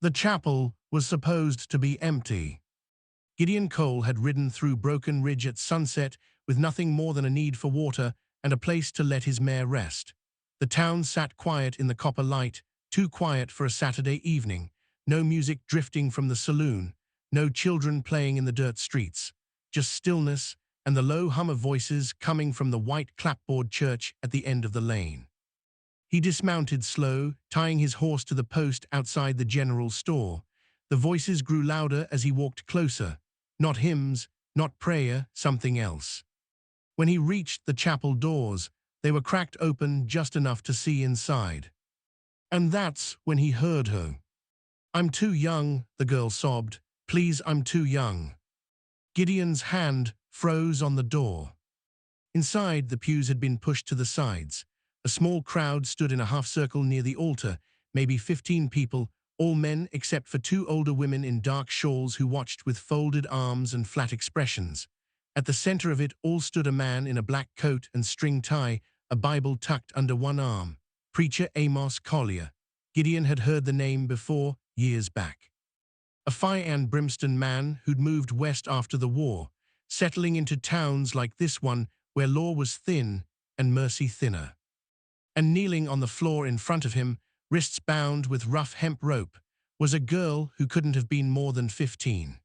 The chapel was supposed to be empty. Gideon Cole had ridden through Broken Ridge at sunset with nothing more than a need for water and a place to let his mare rest. The town sat quiet in the copper light, too quiet for a Saturday evening, no music drifting from the saloon, no children playing in the dirt streets, just stillness and the low hum of voices coming from the white clapboard church at the end of the lane. He dismounted slow, tying his horse to the post outside the general store. The voices grew louder as he walked closer. Not hymns, not prayer, something else. When he reached the chapel doors, they were cracked open just enough to see inside. And that's when he heard her. "I'm too young," the girl sobbed. "Please, I'm too young." Gideon's hand froze on the door. Inside, the pews had been pushed to the sides. A small crowd stood in a half-circle near the altar, maybe 15 people, all men except for 2 older women in dark shawls who watched with folded arms and flat expressions. At the center of it all stood a man in a black coat and string tie, a Bible tucked under one arm. Preacher Amos Collier. Gideon had heard the name before, years back. A fire and brimstone man who'd moved west after the war, settling into towns like this one where law was thin and mercy thinner. And kneeling on the floor in front of him, wrists bound with rough hemp rope, was a girl who couldn't have been more than 15.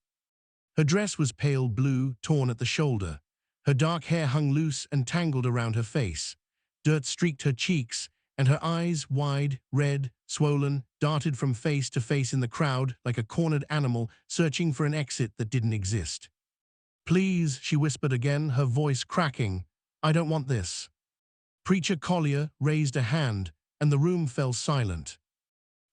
Her dress was pale blue, torn at the shoulder. Her dark hair hung loose and tangled around her face. Dirt streaked her cheeks, and her eyes, wide, red, swollen, darted from face to face in the crowd like a cornered animal searching for an exit that didn't exist. "Please," she whispered again, her voice cracking. "I don't want this." Preacher Collier raised a hand, and the room fell silent.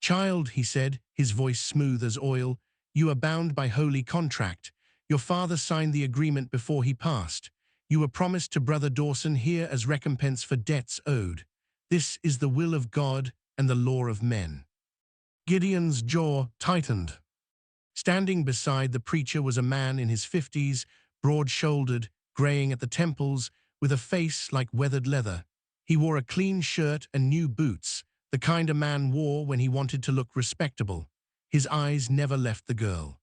"Child," he said, his voice smooth as oil, "you are bound by holy contract. Your father signed the agreement before he passed. You were promised to Brother Dawson here as recompense for debts owed. This is the will of God and the law of men." Gideon's jaw tightened. Standing beside the preacher was a man in his 50s, broad-shouldered, graying at the temples, with a face like weathered leather. He wore a clean shirt and new boots, the kind a man wore when he wanted to look respectable. His eyes never left the girl.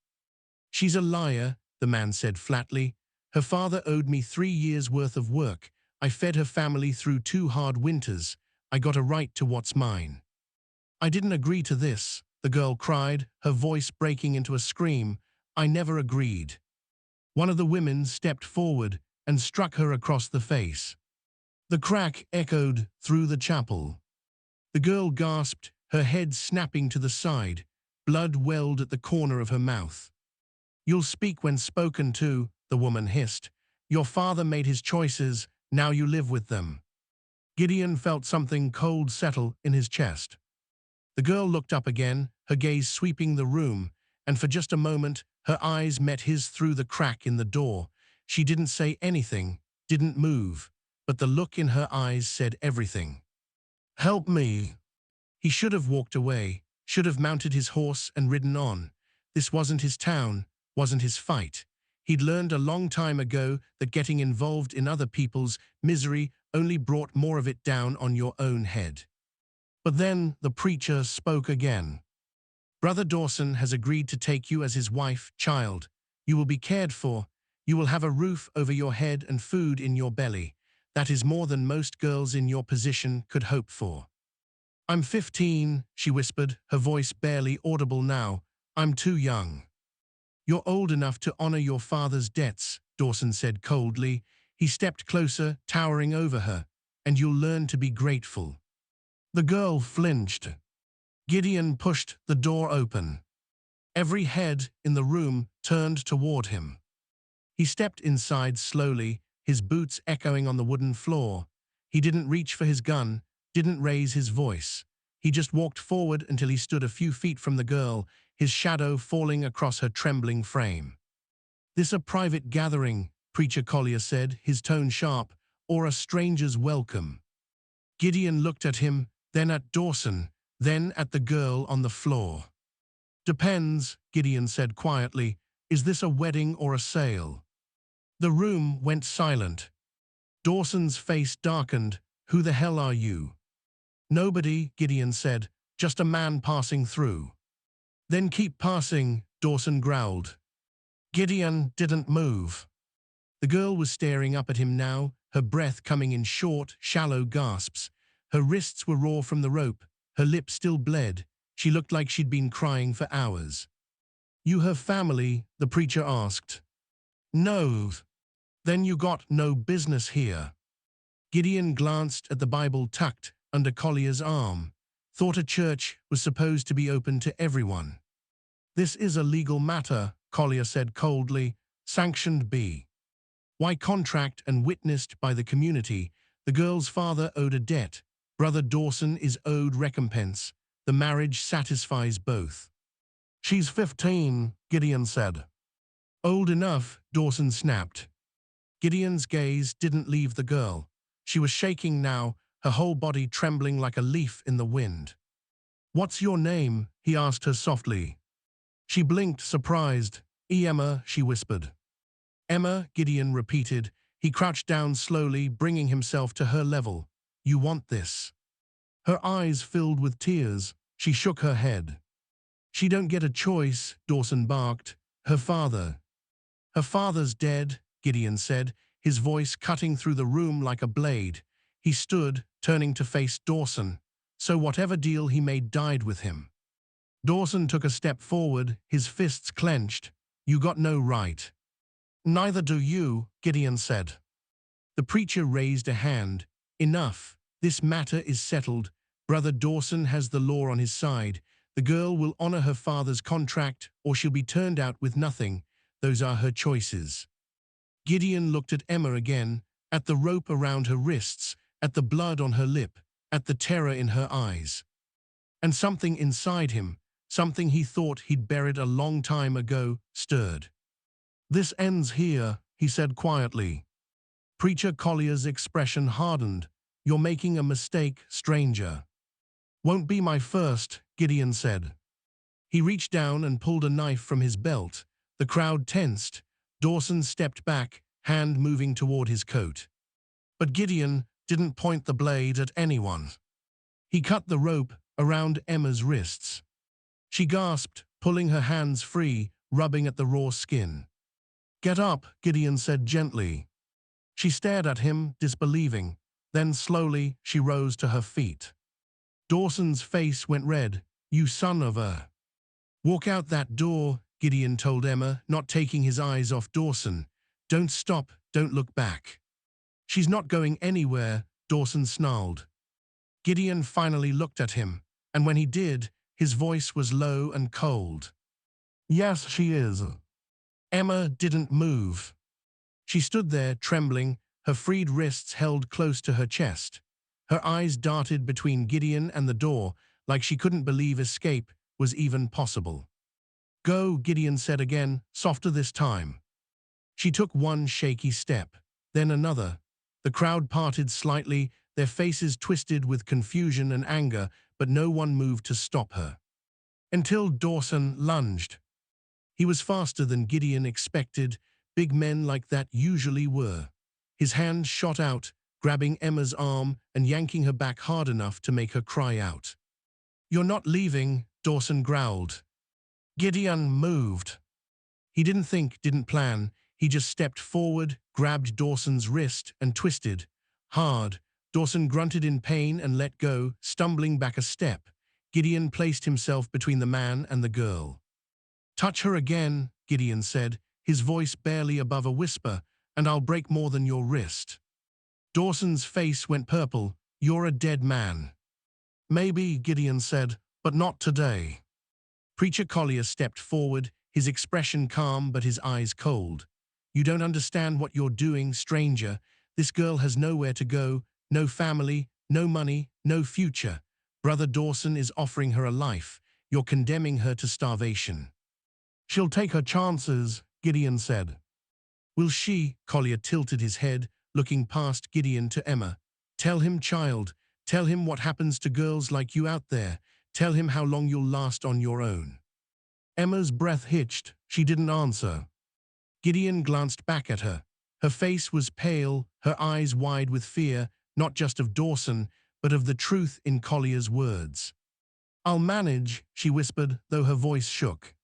"She's a liar," the man said flatly. "Her father owed me 3 years' worth of work. I fed her family through 2 hard winters. I got a right to what's mine." "I didn't agree to this," the girl cried, her voice breaking into a scream. "I never agreed." One of the women stepped forward and struck her across the face. The crack echoed through the chapel. The girl gasped, her head snapping to the side. Blood welled at the corner of her mouth. "You'll speak when spoken to," the woman hissed. "Your father made his choices, now you live with them." Gideon felt something cold settle in his chest. The girl looked up again, her gaze sweeping the room, and for just a moment, her eyes met his through the crack in the door. She didn't say anything, didn't move, but the look in her eyes said everything. "Help me." He should have walked away, should have mounted his horse and ridden on. This wasn't his town, wasn't his fight. He'd learned a long time ago that getting involved in other people's misery only brought more of it down on your own head. But then the preacher spoke again. "Brother Dawson has agreed to take you as his wife, child. You will be cared for. You will have a roof over your head and food in your belly. That is more than most girls in your position could hope for." "I'm 15, she whispered, her voice barely audible now. "I'm too young." "You're old enough to honor your father's debts," Dawson said coldly. He stepped closer, towering over her. "And you'll learn to be grateful." The girl flinched. Gideon pushed the door open. Every head in the room turned toward him. He stepped inside slowly, his boots echoing on the wooden floor. He didn't reach for his gun, didn't raise his voice. He just walked forward until he stood a few feet from the girl, his shadow falling across her trembling frame. "This a private gathering," Preacher Collier said, his tone sharp, "or a stranger's welcome?" Gideon looked at him, then at Dawson, then at the girl on the floor. "Depends," Gideon said quietly. "Is this a wedding or a sale?" The room went silent. Dawson's face darkened. "Who the hell are you?" "Nobody," Gideon said. "Just a man passing through." Then keep passing, Dawson growled. Gideon didn't move. The girl was staring up at him now, her breath coming in short, shallow gasps. Her wrists were raw from the rope, her lips still bled. She looked like she'd been crying for hours. You have family? The preacher asked. No. Then you got no business here. Gideon glanced at the Bible tucked under Collier's arm. Thought a church was supposed to be open to everyone. This is a legal matter, Collier said coldly. Sanctioned B. Why contract and witnessed by the community? The girl's father owed a debt. Brother Dawson is owed recompense. The marriage satisfies both. She's 15, Gideon said. Old enough, Dawson snapped. Gideon's gaze didn't leave the girl. She was shaking now, her whole body trembling like a leaf in the wind. What's your name? He asked her softly. She blinked, surprised. Emma, she whispered. Emma, Gideon repeated. He crouched down slowly, bringing himself to her level. You want this? Her eyes filled with tears. She shook her head. She don't get a choice, Dawson barked. Her father. Her father's dead, Gideon said, his voice cutting through the room like a blade. He stood, turning to face Dawson. So whatever deal he made died with him. Dawson took a step forward, his fists clenched. You got no right. Neither do you, Gideon said. The preacher raised a hand. Enough. This matter is settled. Brother Dawson has the law on his side. The girl will honor her father's contract, or she'll be turned out with nothing. Those are her choices. Gideon looked at Emma again, at the rope around her wrists, at the blood on her lip, at the terror in her eyes. And something inside him, something he thought he'd buried a long time ago, stirred. This ends here, he said quietly. Preacher Collier's expression hardened. You're making a mistake, stranger. Won't be my first, Gideon said. He reached down and pulled a knife from his belt. The crowd tensed. Dawson stepped back, hand moving toward his coat. But Gideon didn't point the blade at anyone. He cut the rope around Emma's wrists. She gasped, pulling her hands free, rubbing at the raw skin. Get up, Gideon said gently. She stared at him, disbelieving. Then slowly she rose to her feet. Dawson's face went red. You son of a... Walk out that door, Gideon told Emma, not taking his eyes off Dawson. Don't stop, don't look back. She's not going anywhere, Dawson snarled. Gideon finally looked at him, and when he did, his voice was low and cold. Yes, she is. Emma didn't move. She stood there, trembling, her freed wrists held close to her chest. Her eyes darted between Gideon and the door, like she couldn't believe escape was even possible. Go, Gideon said again, softer this time. She took one shaky step, then another. The crowd parted slightly, their faces twisted with confusion and anger, but no one moved to stop her. Until Dawson lunged. He was faster than Gideon expected. Big men like that usually were. His hand shot out, grabbing Emma's arm and yanking her back hard enough to make her cry out. You're not leaving, Dawson growled. Gideon moved. He didn't think, didn't plan. He just stepped forward, grabbed Dawson's wrist and twisted. Hard. Dawson grunted in pain and let go, stumbling back a step. Gideon placed himself between the man and the girl. Touch her again, Gideon said, his voice barely above a whisper, and I'll break more than your wrist. Dawson's face went purple. You're a dead man. Maybe, Gideon said, but not today. Preacher Collier stepped forward, his expression calm but his eyes cold. You don't understand what you're doing, stranger. This girl has nowhere to go, no family, no money, no future. Brother Dawson is offering her a life. You're condemning her to starvation. She'll take her chances, Gideon said. Will she? Collier tilted his head, looking past Gideon to Emma. Tell him, child. Tell him what happens to girls like you out there. Tell him how long you'll last on your own. Emma's breath hitched. She didn't answer. Gideon glanced back at her. Her face was pale, her eyes wide with fear, not just of Dawson, but of the truth in Collier's words. I'll manage, she whispered, though her voice shook.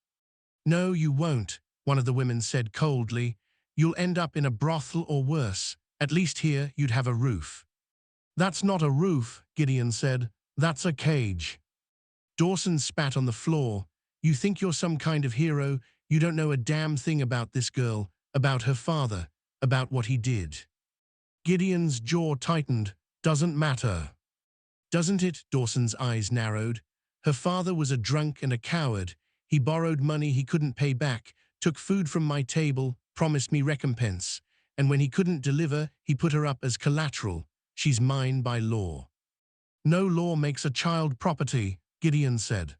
No, you won't, one of the women said coldly. You'll end up in a brothel or worse. At least here you'd have a roof. That's not a roof, Gideon said. That's a cage. Dawson spat on the floor. You think you're some kind of hero. You don't know a damn thing about this girl, about her father, about what he did. Gideon's jaw tightened. Doesn't matter. Doesn't it? Dawson's eyes narrowed. Her father was a drunk and a coward. He borrowed money he couldn't pay back, took food from my table, promised me recompense. And when he couldn't deliver, he put her up as collateral. She's mine by law. No law makes a child property, Gideon said.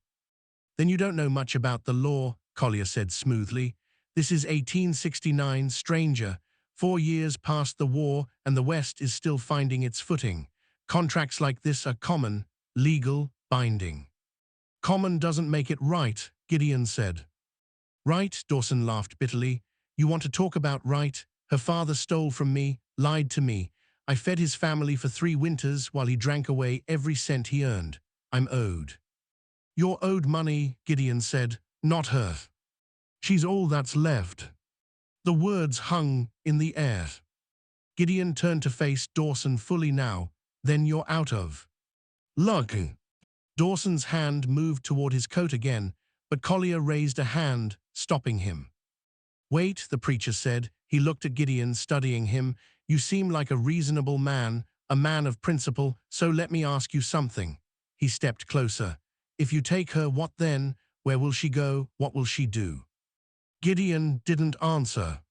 Then you don't know much about the law, Collier said smoothly. This is 1869, stranger. 4 years past the war, and the West is still finding its footing. Contracts like this are common, legal, binding. Common doesn't make it right, Gideon said. Right, Dawson laughed bitterly. You want to talk about right? Her father stole from me, lied to me. I fed his family for 3 winters while he drank away every cent he earned. I'm owed. You're owed money, Gideon said, not her. She's all that's left. The words hung in the air. Gideon turned to face Dawson fully now. Then you're out of luck. Dawson's hand moved toward his coat again, but Collier raised a hand, stopping him. Wait, the preacher said. He looked at Gideon, studying him. You seem like a reasonable man, a man of principle, so let me ask you something. He stepped closer. If you take her, what then? Where will she go? What will she do? Gideon didn't answer.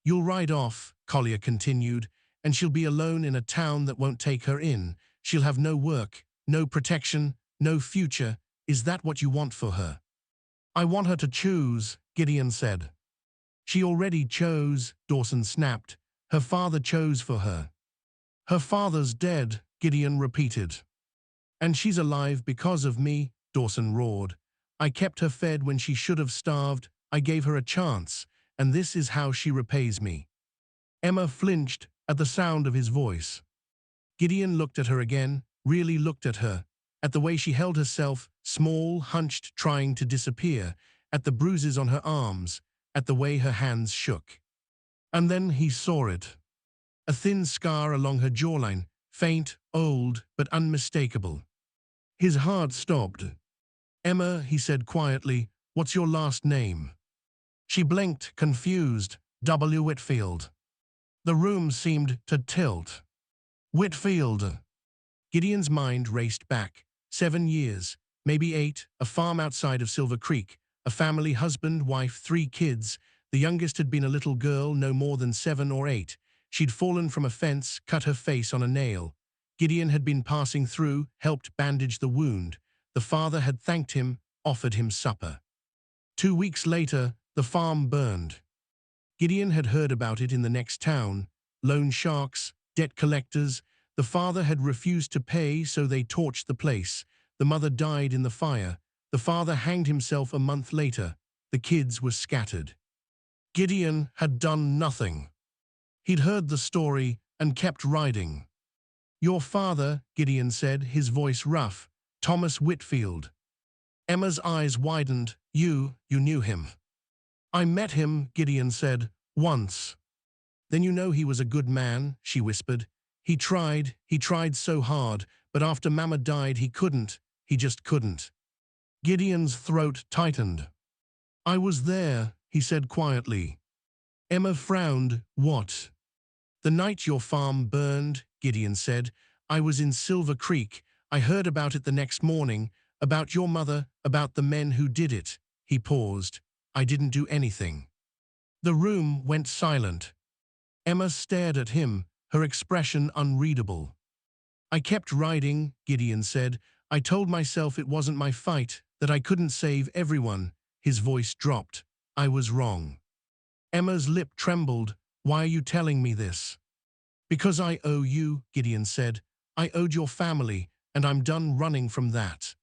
You'll ride off, Collier continued, and she'll be alone in a town that won't take her in. She'll have no work, no protection, no future. Is that what you want for her? I want her to choose, Gideon said. She already chose, Dawson snapped. Her father chose for her. Her father's dead, Gideon repeated. And she's alive because of me, Dawson roared. I kept her fed when she should have starved. I gave her a chance, and this is how she repays me. Emma flinched at the sound of his voice. Gideon looked at her again, really looked at her, at the way she held herself, small, hunched, trying to disappear, at the bruises on her arms, at the way her hands shook. And then he saw it. A thin scar along her jawline, faint, old, but unmistakable. His heart stopped. Emma, he said quietly, what's your last name? She blinked, confused. W. Whitfield. The room seemed to tilt. Whitfield. Gideon's mind raced back. 7 years, maybe 8, a farm outside of Silver Creek, a family, husband, wife, 3 kids. The youngest had been a little girl, no more than 7 or 8. She'd fallen from a fence, cut her face on a nail. Gideon had been passing through, helped bandage the wound. The father had thanked him, offered him supper. 2 weeks later, the farm burned. Gideon had heard about it in the next town. Loan sharks, debt collectors. The father had refused to pay, so they torched the place. The mother died in the fire. The father hanged himself a month later. The kids were scattered. Gideon had done nothing. He'd heard the story and kept riding. Your father, Gideon said, his voice rough. Thomas Whitfield. Emma's eyes widened. You knew him. I met him, Gideon said, once. Then you know he was a good man, she whispered. He tried so hard, but after Mama died he just couldn't. Gideon's throat tightened. I was there, he said quietly. Emma frowned. What? The night your farm burned, Gideon said. I was in Silver Creek. I heard about it the next morning, about your mother, about the men who did it. He paused. I didn't do anything. The room went silent. Emma stared at him, her expression unreadable. I kept riding, Gideon said. I told myself it wasn't my fight, that I couldn't save everyone. His voice dropped. I was wrong. Emma's lip trembled. Why are you telling me this? Because I owe you, Gideon said. I owed your family, and I'm done running from that.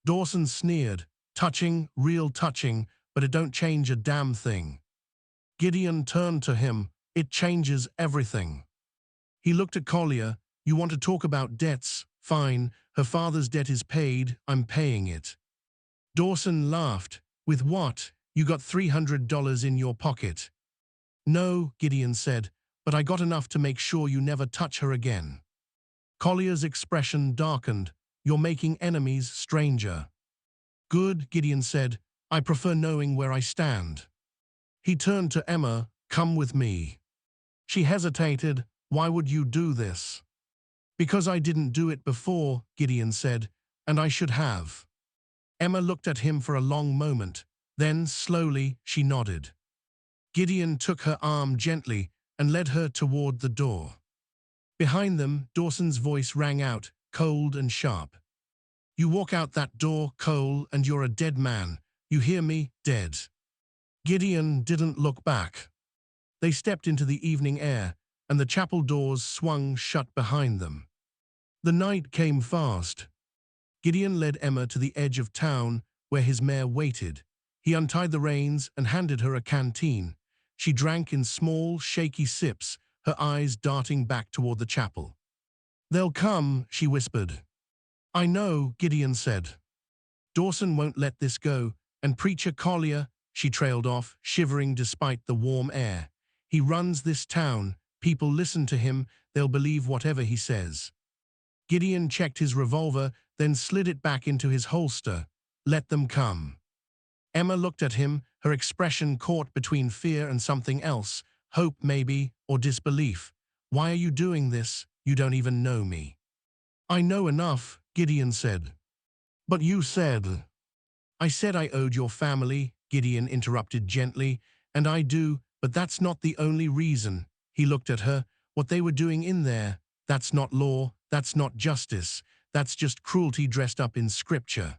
Dawson sneered. Touching, real touching, but it don't change a damn thing. Gideon turned to him. It changes everything. He looked at Collier. You want to talk about debts? Fine, Her father's debt is paid, I'm paying it. Dawson laughed. With what? You got $300 in your pocket. No, Gideon said, but I got enough to make sure you never touch her again. Collier's expression darkened. You're making enemies, stranger. Good, Gideon said. I prefer knowing where I stand. He turned to Emma. Come with me. She hesitated. Why would you do this? Because I didn't do it before, Gideon said, and I should have. Emma looked at him for a long moment. Then, slowly, she nodded. Gideon took her arm gently and led her toward the door. Behind them, Dawson's voice rang out, cold and sharp. You walk out that door, Cole, and you're a dead man. You hear me? Dead. Gideon didn't look back. They stepped into the evening air, and the chapel doors swung shut behind them. The night came fast. Gideon led Emma to the edge of town, where his mare waited. He untied the reins and handed her a canteen. She drank in small, shaky sips, her eyes darting back toward the chapel. They'll come, she whispered. I know, Gideon said. Dawson won't let this go, and Preacher Collier, she trailed off, shivering despite the warm air. He runs this town. People listen to him. They'll believe whatever he says. Gideon checked his revolver, then slid it back into his holster. Let them come. Emma looked at him, her expression caught between fear and something else, hope maybe, or disbelief. Why are you doing this? You don't even know me. I know enough, Gideon said. But you said. I said I owed your family, Gideon interrupted gently, and I do, but that's not the only reason. He looked at her. What they were doing in there, that's not law, that's not justice, that's just cruelty dressed up in scripture.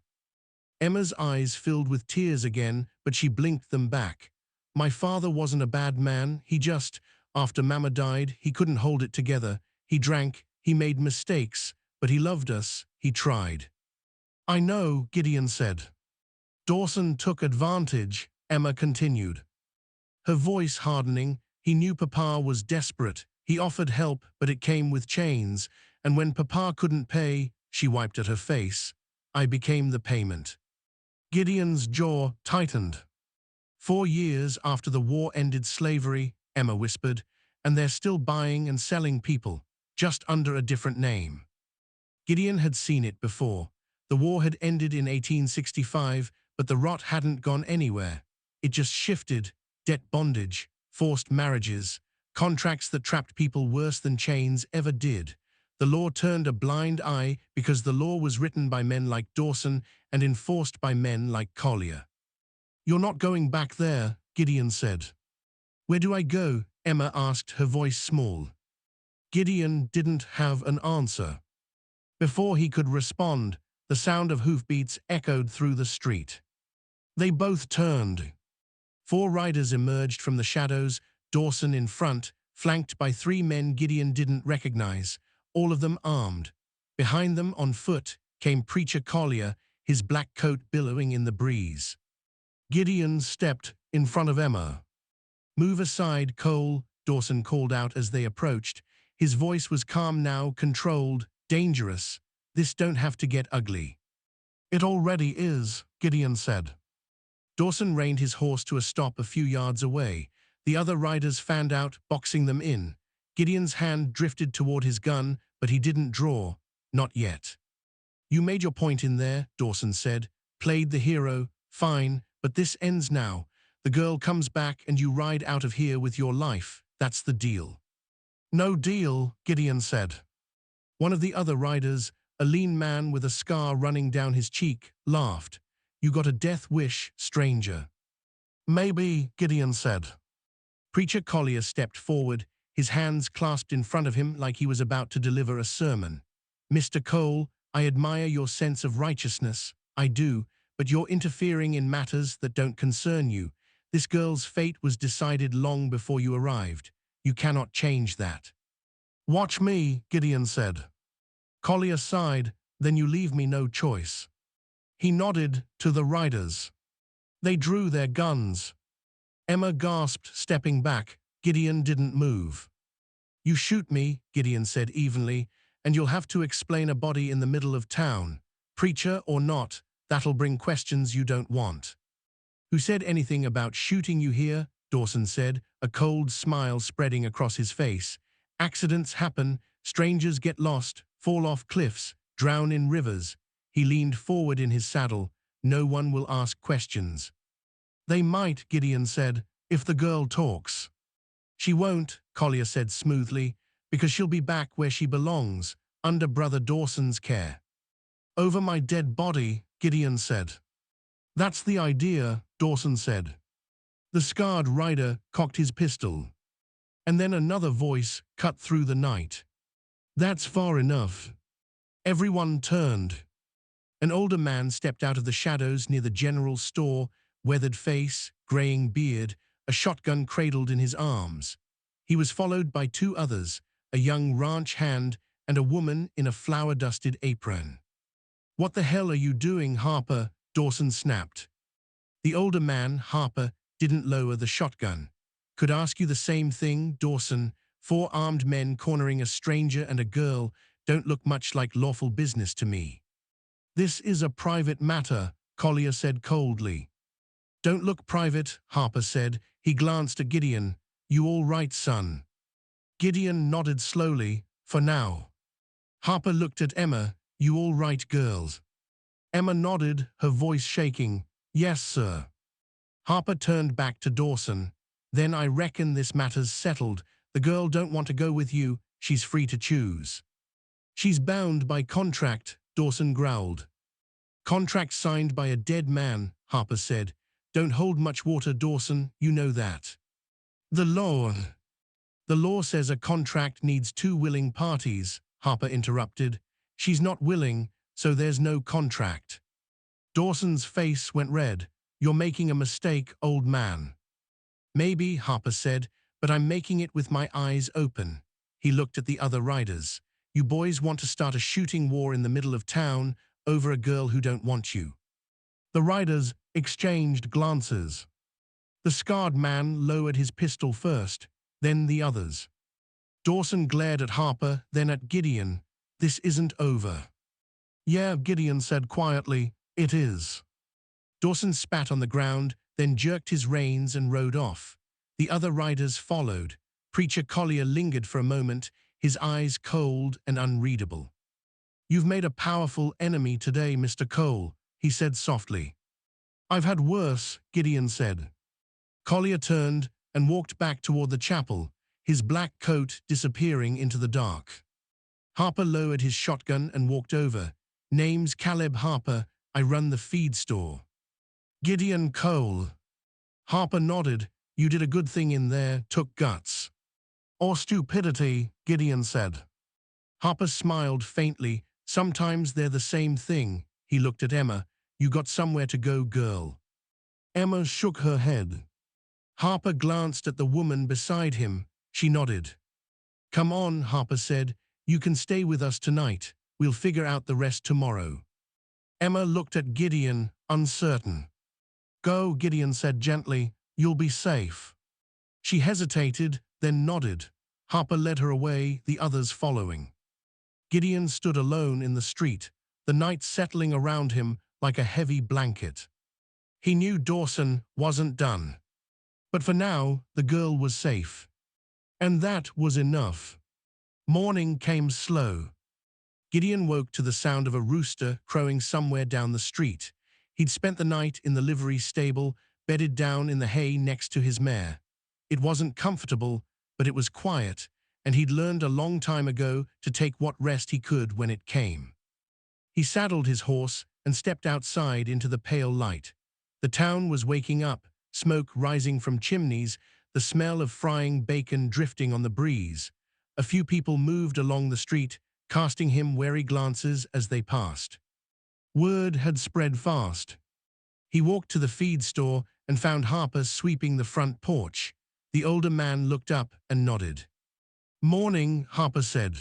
Emma's eyes filled with tears again, but she blinked them back. My father wasn't a bad man, he just, after Mama died, he couldn't hold it together. He drank, he made mistakes, but he loved us, he tried. I know, Gideon said. Dawson took advantage, Emma continued. Her voice hardening, he knew Papa was desperate. He offered help, but it came with chains, and when Papa couldn't pay, she wiped at her face. I became the payment. Gideon's jaw tightened. 4 years after the war ended slavery, Emma whispered, and they're still buying and selling people, just under a different name. Gideon had seen it before. The war had ended in 1865, but the rot hadn't gone anywhere. It just shifted, debt bondage, forced marriages, contracts that trapped people worse than chains ever did. The law turned a blind eye because the law was written by men like Dawson and enforced by men like Collier. You're not going back there, Gideon said. Where do I go? Emma asked, her voice small. Gideon didn't have an answer. Before he could respond, the sound of hoofbeats echoed through the street. They both turned. 4 riders emerged from the shadows, Dawson in front, flanked by 3 men Gideon didn't recognize, all of them armed. Behind them, on foot, came Preacher Collier, his black coat billowing in the breeze. Gideon stepped in front of Emma. Move aside, Cole, Dawson called out as they approached. His voice was calm now, controlled, dangerous. This don't have to get ugly. It already is, Gideon said. Dawson reined his horse to a stop a few yards away. The other riders fanned out, boxing them in. Gideon's hand drifted toward his gun, but he didn't draw. Not yet. You made your point in there, Dawson said. Played the hero. Fine, but this ends now. The girl comes back and you ride out of here with your life. That's the deal. No deal, Gideon said. One of the other riders, a lean man with a scar running down his cheek, laughed. You got a death wish, stranger. Maybe, Gideon said. Preacher Collier stepped forward, his hands clasped in front of him like he was about to deliver a sermon. Mr. Cole, I admire your sense of righteousness, I do, but you're interfering in matters that don't concern you. This girl's fate was decided long before you arrived. You cannot change that. Watch me, Gideon said. Collier sighed, then you leave me no choice. He nodded to the riders. They drew their guns. Emma gasped, stepping back. Gideon didn't move. You shoot me, Gideon said evenly, and you'll have to explain a body in the middle of town. Preacher or not, that'll bring questions you don't want. Who said anything about shooting you here? Dawson said, a cold smile spreading across his face. Accidents happen, strangers get lost, fall off cliffs, drown in rivers. He leaned forward in his saddle. No one will ask questions. They might, Gideon said, if the girl talks. She won't, Collier said smoothly, because she'll be back where she belongs, under Brother Dawson's care. Over my dead body, Gideon said. That's the idea, Dawson said. The scarred rider cocked his pistol. And then another voice cut through the night. That's far enough. Everyone turned. An older man stepped out of the shadows near the general store, weathered face, graying beard, a shotgun cradled in his arms. He was followed by two others, a young ranch hand and a woman in a flour-dusted apron. What the hell are you doing, Harper? Dawson snapped. The older man, Harper, didn't lower the shotgun. Could ask you the same thing, Dawson. 4 armed men cornering a stranger and a girl don't look much like lawful business to me. This is a private matter, Collier said coldly. Don't look private, Harper said. He glanced at Gideon. You all right, son? Gideon nodded slowly, for now. Harper looked at Emma. You all right, girls? Emma nodded, her voice shaking. Yes, sir. Harper turned back to Dawson. Then I reckon this matter's settled. The girl don't want to go with you. She's free to choose. She's bound by contract, Dawson growled. Contract signed by a dead man, Harper said. Don't hold much water, Dawson, you know that. The law says a contract needs 2 willing parties, Harper interrupted. She's not willing, so there's no contract. Dawson's face went red. You're making a mistake, old man. Maybe, Harper said, but I'm making it with my eyes open. He looked at the other riders. You boys want to start a shooting war in the middle of town over a girl who don't want you. The riders exchanged glances. The scarred man lowered his pistol first, then the others. Dawson glared at Harper, then at Gideon. This isn't over. Yeah, Gideon said quietly, it is. Dawson spat on the ground, then jerked his reins and rode off. The other riders followed. Preacher Collier lingered for a moment, his eyes cold and unreadable. You've made a powerful enemy today, Mr. Cole, he said softly. I've had worse, Gideon said. Collier turned and walked back toward the chapel, his black coat disappearing into the dark. Harper lowered his shotgun and walked over. Name's Caleb Harper, I run the feed store. Gideon Cole. Harper nodded. You did a good thing in there, took guts. Or stupidity, Gideon said. Harper smiled faintly. Sometimes they're the same thing. He looked at Emma. You got somewhere to go, girl. Emma shook her head. Harper glanced at the woman beside him. She nodded. Come on, Harper said. You can stay with us tonight. We'll figure out the rest tomorrow. Emma looked at Gideon, uncertain. Go, Gideon said gently. You'll be safe. She hesitated, then nodded. Harper led her away, the others following. Gideon stood alone in the street, the night settling around him like a heavy blanket. He knew Dawson wasn't done. But for now, the girl was safe. And that was enough. Morning came slow. Gideon woke to the sound of a rooster crowing somewhere down the street. He'd spent the night in the livery stable, bedded down in the hay next to his mare. It wasn't comfortable, but it was quiet, and he'd learned a long time ago to take what rest he could when it came. He saddled his horse and stepped outside into the pale light. The town was waking up, smoke rising from chimneys, the smell of frying bacon drifting on the breeze. A few people moved along the street, casting him wary glances as they passed. Word had spread fast. He walked to the feed store and found Harper sweeping the front porch. The older man looked up and nodded. Morning, Harper said.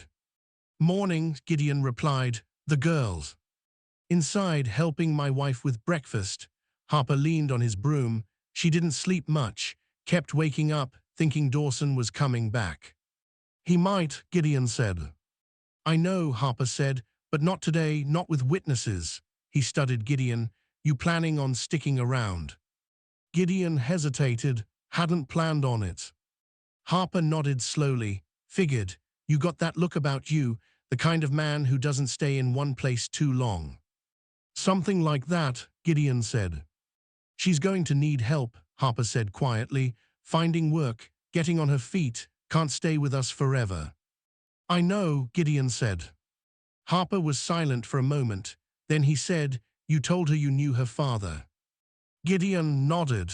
Morning, Gideon replied. The girls. Inside, helping my wife with breakfast. Harper leaned on his broom. She didn't sleep much, kept waking up, thinking Dawson was coming back. He might, Gideon said. I know, Harper said, but not today, not with witnesses. He studied Gideon. You planning on sticking around? Gideon hesitated, hadn't planned on it. Harper nodded slowly. Figured, you got that look about you, the kind of man who doesn't stay in one place too long. Something like that, Gideon said. She's going to need help, Harper said quietly. Finding work, getting on her feet, can't stay with us forever. I know, Gideon said. Harper was silent for a moment. Then he said, you told her you knew her father. Gideon nodded.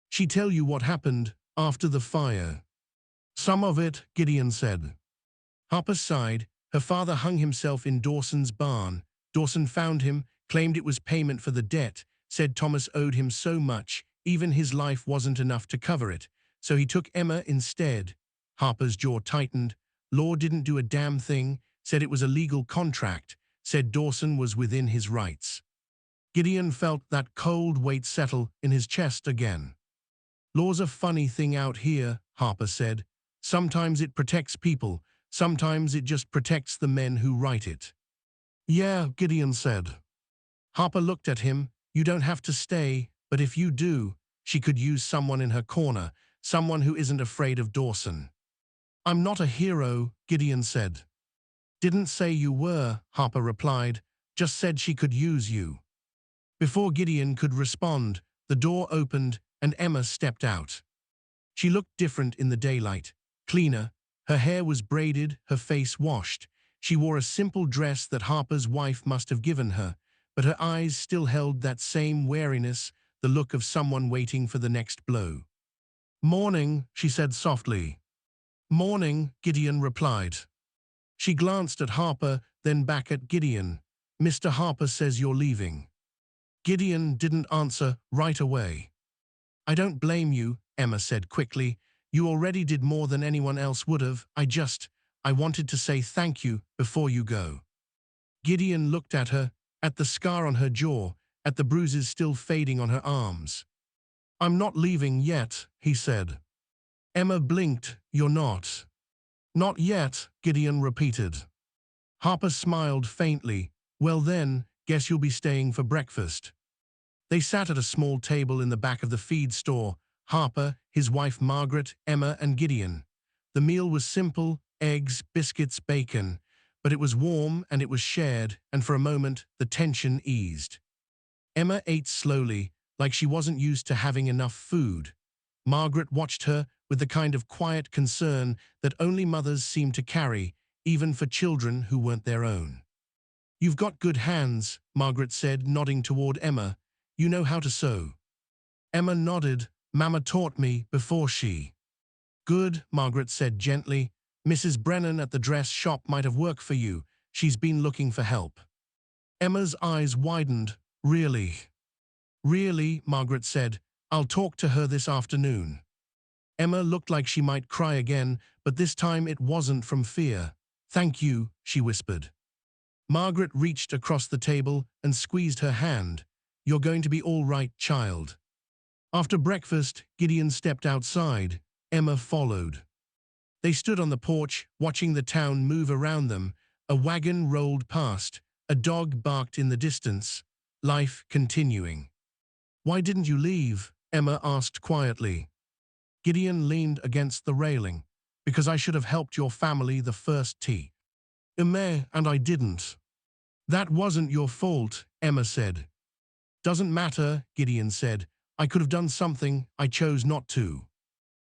She tell you what happened after the fire? Some of it, Gideon said. Harper sighed. Her father hung himself in Dawson's barn. Dawson found him, claimed it was payment for the debt, said Thomas owed him so much, even his life wasn't enough to cover it, so he took Emma instead. Harper's jaw tightened. Law didn't do a damn thing, said it was a legal contract, said Dawson was within his rights. Gideon felt that cold weight settle in his chest again. Law's a funny thing out here, Harper said. Sometimes it protects people, sometimes it just protects the men who write it. Yeah, Gideon said. Harper looked at him. You don't have to stay, but if you do, she could use someone in her corner, someone who isn't afraid of Dawson. I'm not a hero, Gideon said. Didn't say you were, Harper replied, just said she could use you. Before Gideon could respond, the door opened and Emma stepped out. She looked different in the daylight, cleaner. Her hair was braided, her face washed. She wore a simple dress that Harper's wife must have given her, but her eyes still held that same wariness, the look of someone waiting for the next blow. Morning, she said softly. Morning, Gideon replied. She glanced at Harper, then back at Gideon. Mr. Harper says you're leaving. Gideon didn't answer right away. I don't blame you, Emma said quickly. You already did more than anyone else would have. I wanted to say thank you before you go. Gideon looked at her, at the scar on her jaw, at the bruises still fading on her arms. I'm not leaving yet, he said. Emma blinked. You're not. Not yet, Gideon repeated. Harper smiled faintly. Well then, guess you'll be staying for breakfast. They sat at a small table in the back of the feed store, Harper, his wife Margaret, Emma and Gideon. The meal was simple, eggs, biscuits, bacon, but it was warm and it was shared, and for a moment the tension eased. Emma ate slowly, like she wasn't used to having enough food. Margaret watched her with the kind of quiet concern that only mothers seem to carry, even for children who weren't their own. You've got good hands, Margaret said, nodding toward Emma. You know how to sew. Emma nodded. Mama taught me before she. Good, Margaret said gently. Mrs. Brennan at the dress shop might have work for you. She's been looking for help. Emma's eyes widened. Really? Really, Margaret said. I'll talk to her this afternoon. Emma looked like she might cry again, but this time it wasn't from fear. Thank you, she whispered. Margaret reached across the table and squeezed her hand. You're going to be all right, child. After breakfast, Gideon stepped outside. Emma followed. They stood on the porch, watching the town move around them. A wagon rolled past. A dog barked in the distance. Life continuing. Why didn't you leave? Emma asked quietly. Gideon leaned against the railing. Because I should have helped your family the first tea. And I didn't. That wasn't your fault, Emma said. Doesn't matter, Gideon said. I could have done something, I chose not to.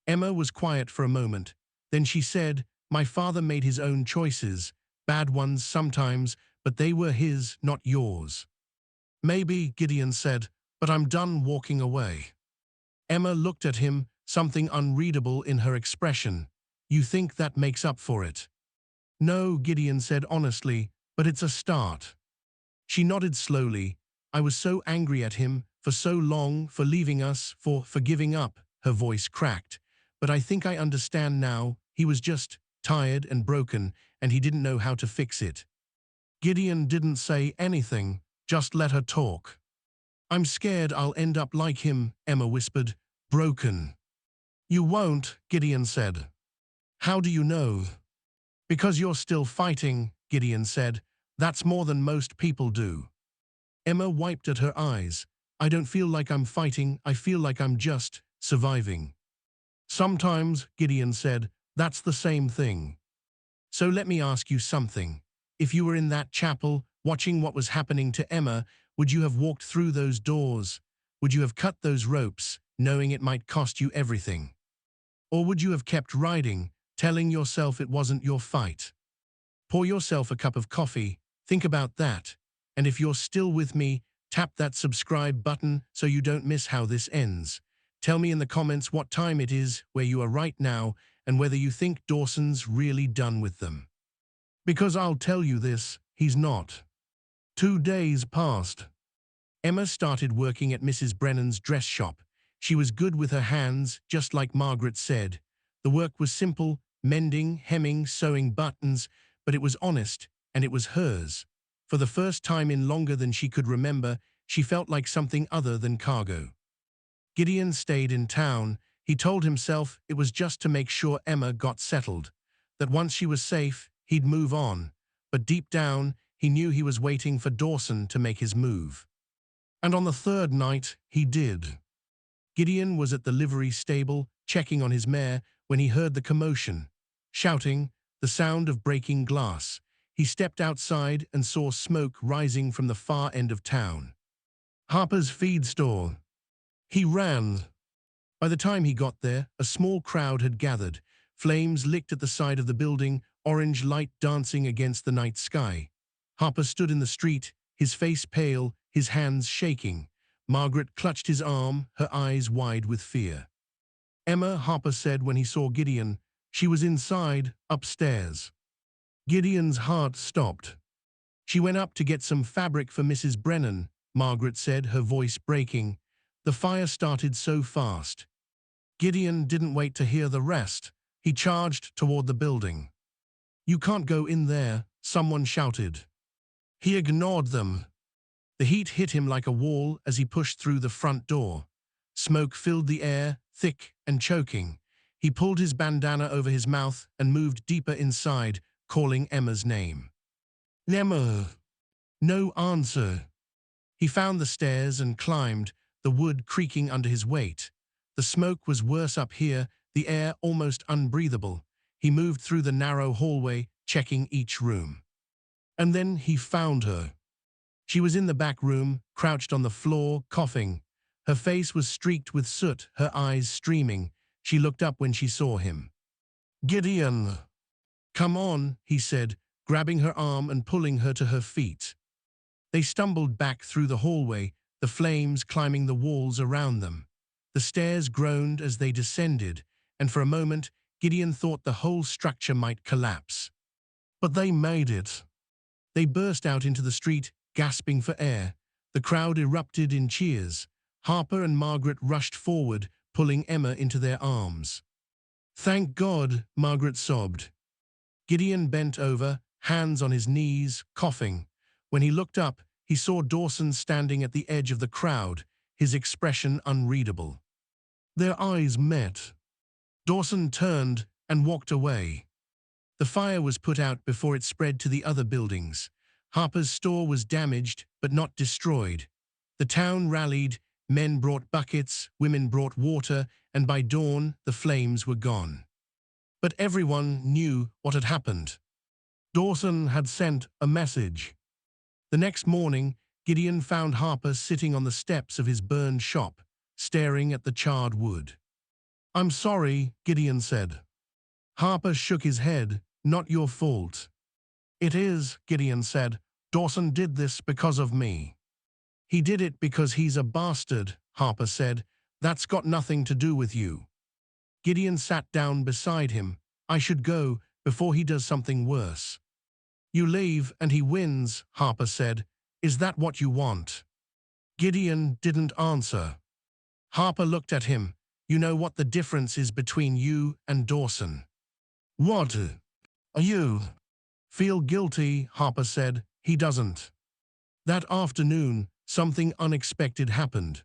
Emma was quiet for a moment. Then she said, my father made his own choices, bad ones sometimes, but they were his, not yours. Maybe, Gideon said, but I'm done walking away. Emma looked at him, something unreadable in her expression. You think that makes up for it? No, Gideon said honestly, but it's a start. She nodded slowly. I was so angry at him, for so long, for leaving us, for giving up, her voice cracked. But I think I understand now. He was just tired and broken, and he didn't know how to fix it. Gideon didn't say anything, just let her talk. I'm scared I'll end up like him, Emma whispered. Broken. You won't, Gideon said. How do you know? Because you're still fighting, Gideon said. That's more than most people do. Emma wiped at her eyes. I don't feel like I'm fighting, I feel like I'm just surviving. Sometimes, Gideon said, that's the same thing. So let me ask you something. If you were in that chapel, watching what was happening to Emma, would you have walked through those doors? Would you have cut those ropes, knowing it might cost you everything? Or would you have kept riding, telling yourself it wasn't your fight? Pour yourself a cup of coffee, think about that. And if you're still with me, tap that subscribe button so you don't miss how this ends. Tell me in the comments what time it is, where you are right now, and whether you think Dawson's really done with them. Because I'll tell you this, he's not. 2 days passed. Emma started working at Mrs. Brennan's dress shop. She was good with her hands, just like Margaret said. The work was simple, mending, hemming, sewing buttons, but it was honest, and it was hers. For the first time in longer than she could remember, she felt like something other than cargo. Gideon stayed in town. He told himself it was just to make sure Emma got settled, that once she was safe, he'd move on. But deep down, he knew he was waiting for Dawson to make his move. And on the third night, he did. Gideon was at the livery stable, checking on his mare, when he heard the commotion. Shouting, the sound of breaking glass. He stepped outside and saw smoke rising from the far end of town. Harper's feed store. He ran. By the time he got there, a small crowd had gathered. Flames licked at the side of the building, orange light dancing against the night sky. Harper stood in the street, his face pale, his hands shaking. Margaret clutched his arm, her eyes wide with fear. Emma, Harper said when he saw Gideon. She was inside, upstairs. Gideon's heart stopped. She went up to get some fabric for Mrs. Brennan, Margaret said, her voice breaking. The fire started so fast. Gideon didn't wait to hear the rest. He charged toward the building. You can't go in there, someone shouted. He ignored them. The heat hit him like a wall as he pushed through the front door. Smoke filled the air, thick and choking. He pulled his bandana over his mouth and moved deeper inside, calling Emma's name. Emma! No answer. He found the stairs and climbed, the wood creaking under his weight. The smoke was worse up here, the air almost unbreathable. He moved through the narrow hallway, checking each room. And then he found her. She was in the back room, crouched on the floor, coughing. Her face was streaked with soot, her eyes streaming. She looked up when she saw him. Gideon! Come on, he said, grabbing her arm and pulling her to her feet. They stumbled back through the hallway, the flames climbing the walls around them. The stairs groaned as they descended, and for a moment, Gideon thought the whole structure might collapse. But they made it. They burst out into the street, gasping for air. The crowd erupted in cheers. Harper and Margaret rushed forward, pulling Emma into their arms. Thank God, Margaret sobbed. Gideon bent over, hands on his knees, coughing. When he looked up, he saw Dawson standing at the edge of the crowd, his expression unreadable. Their eyes met. Dawson turned and walked away. The fire was put out before it spread to the other buildings. Harper's store was damaged, but not destroyed. The town rallied, men brought buckets, women brought water, and by dawn, the flames were gone. But everyone knew what had happened. Dawson had sent a message. The next morning, Gideon found Harper sitting on the steps of his burned shop, staring at the charred wood. I'm sorry, Gideon said. Harper shook his head. Not your fault. It is, Gideon said. Dawson did this because of me. He did it because he's a bastard, Harper said. That's got nothing to do with you. Gideon sat down beside him. I should go before he does something worse. You leave and he wins, Harper said. Is that what you want? Gideon didn't answer. Harper looked at him. You know what the difference is between you and Dawson. What? Are you? Feel guilty, Harper said. He doesn't. That afternoon, something unexpected happened.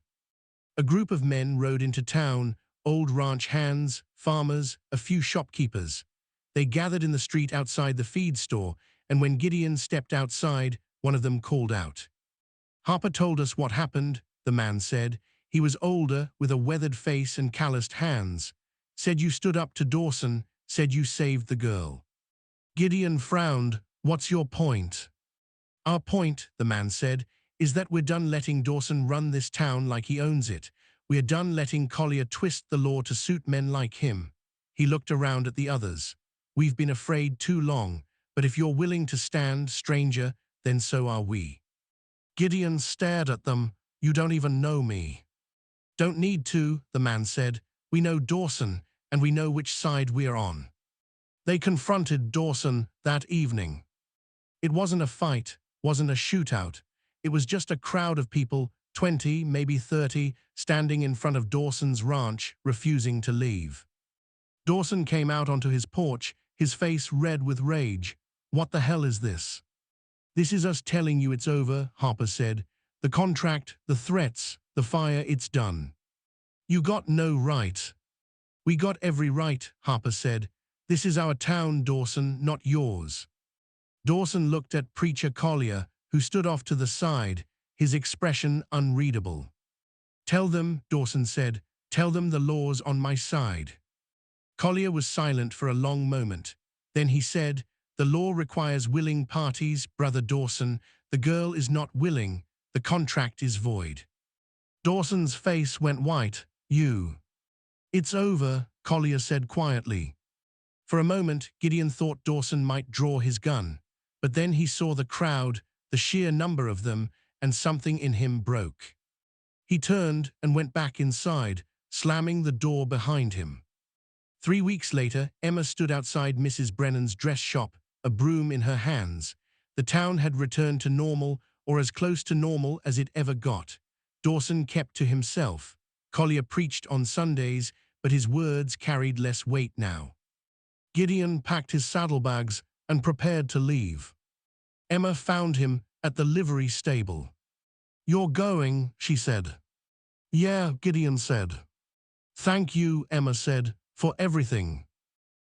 A group of men rode into town, old ranch hands, farmers, a few shopkeepers. They gathered in the street outside the feed store, and when Gideon stepped outside, one of them called out. Harper told us what happened, the man said. He was older, with a weathered face and calloused hands. Said you stood up to Dawson, said you saved the girl. Gideon frowned. What's your point? Our point, the man said, is that we're done letting Dawson run this town like he owns it. We are done letting Collier twist the law to suit men like him. He looked around at the others. We've been afraid too long, but if you're willing to stand, stranger, then so are we. Gideon stared at them. You don't even know me. Don't need to, the man said. We know Dawson, and we know which side we're on. They confronted Dawson that evening. It wasn't a fight, wasn't a shootout. It was just a crowd of people, 20, maybe 30, standing in front of Dawson's ranch, refusing to leave. Dawson came out onto his porch, his face red with rage. What the hell is this? This is us telling you it's over, Harper said. The contract, the threats, the fire, it's done. You got no right. We got every right, Harper said. This is our town, Dawson, not yours. Dawson looked at Preacher Collier, who stood off to the side, his expression unreadable. Tell them, Dawson said, tell them the law's on my side. Collier was silent for a long moment. Then he said, the law requires willing parties, Brother Dawson. The girl is not willing. The contract is void. Dawson's face went white. You. It's over, Collier said quietly. For a moment, Gideon thought Dawson might draw his gun. But then he saw the crowd, the sheer number of them, and something in him broke. He turned and went back inside, slamming the door behind him. 3 weeks later, Emma stood outside Mrs. Brennan's dress shop, a broom in her hands. The town had returned to normal, or as close to normal as it ever got. Dawson kept to himself. Collier preached on Sundays, but his words carried less weight now. Gideon packed his saddlebags and prepared to leave. Emma found him at the livery stable. You're going, she said. Yeah, Gideon said. Thank you, Emma said, for everything.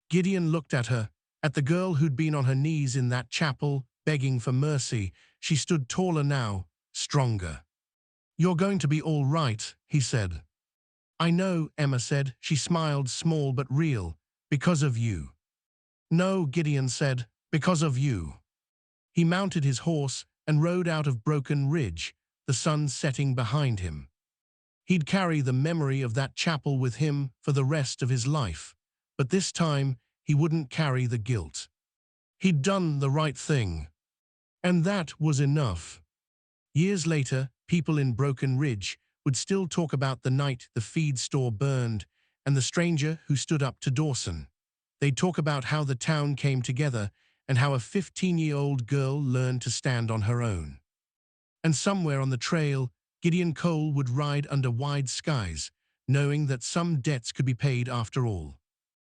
Gideon looked at her, at the girl who'd been on her knees in that chapel, begging for mercy. She stood taller now, stronger. You're going to be all right, he said. I know, Emma said. She smiled, small but real. Because of you. No, Gideon said, because of you. He mounted his horse and rode out of Broken Ridge, the sun setting behind him. He'd carry the memory of that chapel with him for the rest of his life, but this time he wouldn't carry the guilt. He'd done the right thing. And that was enough. Years later, people in Broken Ridge would still talk about the night the feed store burned and the stranger who stood up to Dawson. They'd talk about how the town came together and how a 15-year-old girl learned to stand on her own. And somewhere on the trail, Gideon Cole would ride under wide skies, knowing that some debts could be paid after all.